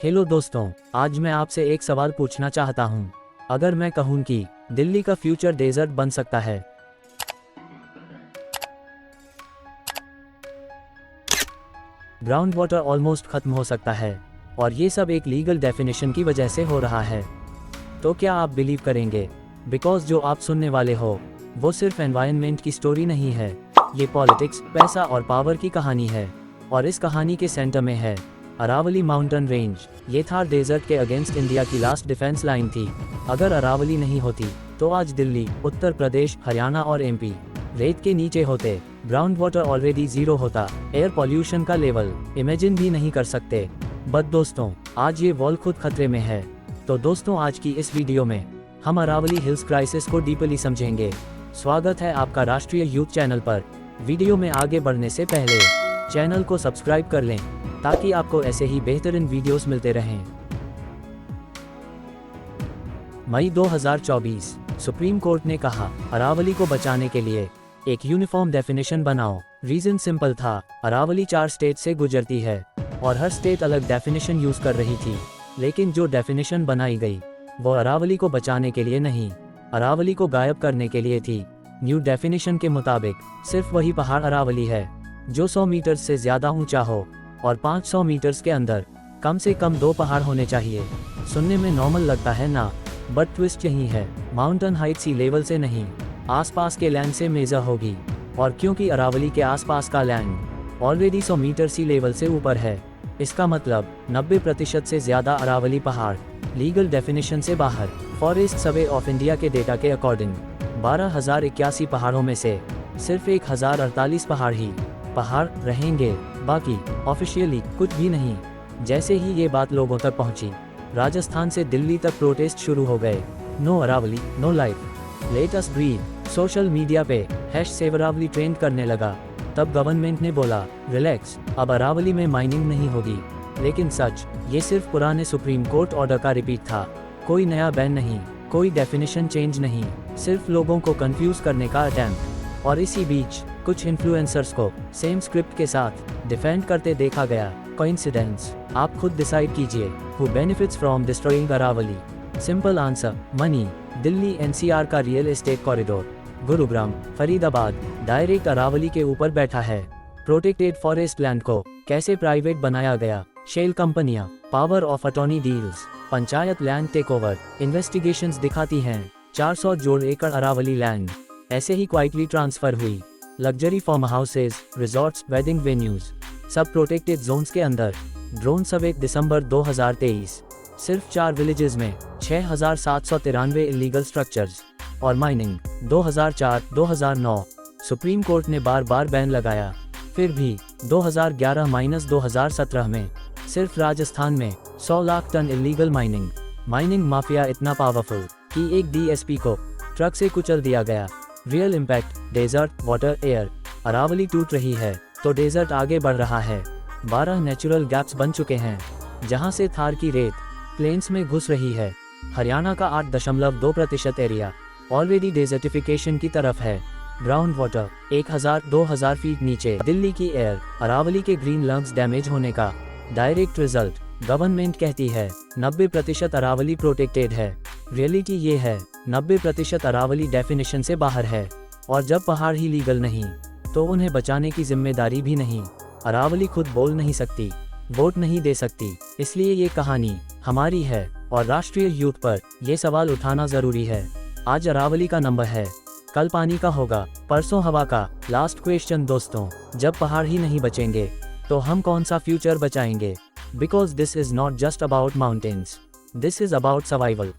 Hello दोस्तों, आज मैं आपसे एक सवाल पूछना चाहता हूँ। अगर मैं कहूँ कि दिल्ली का फ्यूचर डेजर्ट बन सकता है, ग्राउंड वाटर ऑलमोस्ट खत्म हो सकता है, और ये सब एक लीगल डेफिनेशन की वजह से हो रहा है, तो क्या आप बिलीव करेंगे? बिकॉज जो आप सुनने वाले हो वो सिर्फ एनवायरनमेंट की स्टोरी नहीं है, ये पॉलिटिक्स, पैसा और पावर की कहानी है। और इस कहानी के सेंटर में है अरावली माउंटेन रेंज। ये थार डेजर्ट के अगेंस्ट इंडिया की लास्ट डिफेंस लाइन थी। अगर अरावली नहीं होती तो आज दिल्ली, उत्तर प्रदेश, हरियाणा और एमपी रेत के नीचे होते, ग्राउंड वाटर ऑलरेडी जीरो होता, एयर पॉल्यूशन का लेवल इमेजिन भी नहीं कर सकते। बट दोस्तों, आज ये वॉल खुद खतरे में है। तो दोस्तों, आज की इस वीडियो में हम अरावली हिल्स क्राइसिस को डीपली समझेंगे। स्वागत है आपका राष्ट्रीय यूथ चैनल पर। वीडियो में आगे बढ़ने से पहले चैनल को सब्सक्राइब कर लें ताकि आपको ऐसे ही बेहतरीन वीडियोस मिलते रहें। मई 2024, सुप्रीम कोर्ट ने कहा, अरावली को बचाने के लिए एक यूनिफॉर्म डेफिनेशन बनाओ। रीजन सिंपल था, अरावली 4 स्टेट से गुजरती है और हर स्टेट अलग डेफिनेशन यूज कर रही थी। लेकिन जो डेफिनेशन बनाई गई वो अरावली को बचाने के लिए नहीं, अरावली को गायब करने के लिए थी। न्यू डेफिनेशन के मुताबिक सिर्फ वही पहाड़ अरावली है जो 100 मीटर से ज्यादा ऊंचा हो और 500 मीटर्स के अंदर कम से कम 2 पहाड़ होने चाहिए। सुनने में नॉर्मल लगता है ना, बट ट्विस्ट यही है, माउंटेन हाइट सी लेवल से नहीं, आसपास के लैंड से मेजर होगी। और क्योंकि अरावली के आसपास का लैंड ऑलरेडी 100 मीटर सी लेवल से ऊपर है, इसका मतलब 90% से ज्यादा अरावली पहाड़ लीगल डेफिनेशन से बाहर। फॉरेस्ट सर्वे ऑफ इंडिया के डेटा के अकॉर्डिंग 12,081 पहाड़ों में से सिर्फ 1,048 पहाड़ रहेंगे, बाकी ऑफिशियली कुछ भी नहीं। जैसे ही ये बात लोगों तक पहुंची, राजस्थान से दिल्ली तक प्रोटेस्ट शुरू हो गए। No Aravalli, no life, let us breathe. Social media पे #सेवरावली ट्रेंड करने लगा। तब गवर्नमेंट ने बोला, रिलैक्स, अब अरावली में माइनिंग नहीं होगी। लेकिन सच, ये सिर्फ पुराने सुप्रीम कोर्ट ऑर्डर का रिपीट था। कोई नया बैन नहीं, कोई डेफिनेशन चेंज नहीं, सिर्फ लोगों को कंफ्यूज करने का अटेम्प्ट। और इसी बीच कुछ इन्फ्लुएंसर्स को सेम स्क्रिप्ट के साथ डिफेंड करते देखा गया। कोइंसिडेंस? आप खुद डिसाइड कीजिए। Who benefits from destroying Aravalli? Simple answer, money. Delhi NCR का real estate corridor Gurugram, Faridabad direct Aravalli के ऊपर बैठा है। प्रोटेक्टेड फॉरेस्ट लैंड को कैसे प्राइवेट बनाया गया? शेल कंपनियां, power of attorney deals, panchayat land takeover. Investigations दिखाती हैं 400 जोड़ एकड़ अरावली लैंड ऐसे ही क्वाइटली ट्रांसफर हुई। Luxury farm houses, resorts, wedding venues, सब प्रोटेक्टेड जोन्स के अंदर। ड्रोन सर्वे दिसंबर 2023, सिर्फ 4 विलेजेस में 6,793 इलीगल स्ट्रक्चर्स। और माइनिंग 2004-2009, सुप्रीम कोर्ट ने बार बार बैन लगाया, फिर भी 2011-2017 में सिर्फ राजस्थान में 100 lakh ton illegal mining mafia इतना पावरफुल कि एक डीएसपी को ट्रक से कुचल दिया गया। Real impact, desert, water, air. Aravali टूट रही है तो डेजर्ट आगे बढ़ रहा है। 12 नेचुरल गैप्स बन चुके हैं जहां से थार की रेत प्लेन्स में घुस रही है। हरियाणा का 8.2% एरिया ऑलरेडी डेजर्टिफिकेशन की तरफ है। ग्राउंड वाटर 1,000-2,000 फीट नीचे। दिल्ली की एयर, अरावली के ग्रीन लंग्स डैमेज होने का डायरेक्ट रिजल्ट। गवर्नमेंट कहती है 90% अरावली प्रोटेक्टेड है। रियलिटी ये है 90% अरावली डेफिनेशन से बाहर है। और जब पहाड़ ही लीगल नहीं तो उन्हें बचाने की जिम्मेदारी भी नहीं। अरावली खुद बोल नहीं सकती, वोट नहीं दे सकती, इसलिए ये कहानी हमारी है और राष्ट्रीय यूथ पर यह सवाल उठाना जरूरी है। आज अरावली का नंबर है, कल पानी का होगा, परसों हवा का। लास्ट क्वेश्चन दोस्तों, जब पहाड़ ही नहीं बचेंगे तो हम कौन सा फ्यूचर बचाएंगे? Because this is not just about mountains, this is about survival.